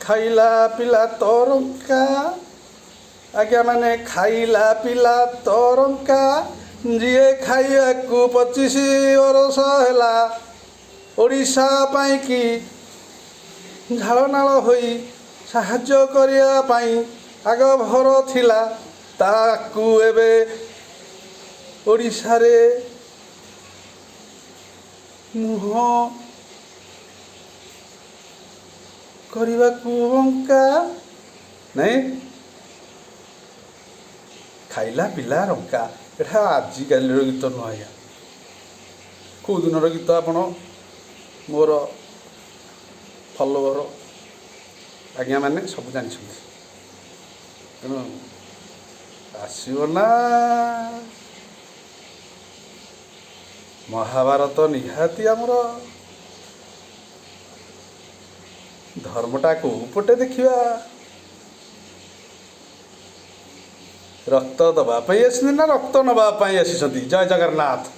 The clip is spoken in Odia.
ଖାଇଲା ପିଲା ତରଙ୍କା ଆଜ୍ଞା ମାନେ ଖାଇଲା ପିଲା ତରଙ୍କା ଯିଏ ଖାଇବାକୁ 25 ବରଷ ହେଲା ଓଡ଼ିଶା ପାଇଁକି ଝାଳନାଳ ହୋଇ ସାହାଯ୍ୟ କରିବା ପାଇଁ ଆଗଭର ଥିଲା ତାକୁ ଏବେ ଓଡ଼ିଶାରେ ମୁହଁ କରିବାକୁ ବଙ୍କା ନାଇଁ ଖାଇଲା ପିଲା ରଙ୍କା ଏଟା ଆଜିକାଲିର ଗୀତ ନୁହଁ ଆଜ୍ଞା କେଉଁ ଦିନର ଗୀତ ଆପଣ ମୋର ଫଲୋଅର ଆଜ୍ଞା ମାନେ ସବୁ ଜାଣିଛନ୍ତି ତେଣୁ ଆସିବ ନା ମହାଭାରତ ନିହାତି ଆମର ଧର୍ମଟା କେଉଁ ପଟେ ଦେଖିବା ରକ୍ତ ଦେବା ପାଇଁ ଆସିଛନ୍ତି ନା ରକ୍ତ ନେବା ପାଇଁ ଆସିଛନ୍ତି ଜୟ ଜଗନ୍ନାଥ।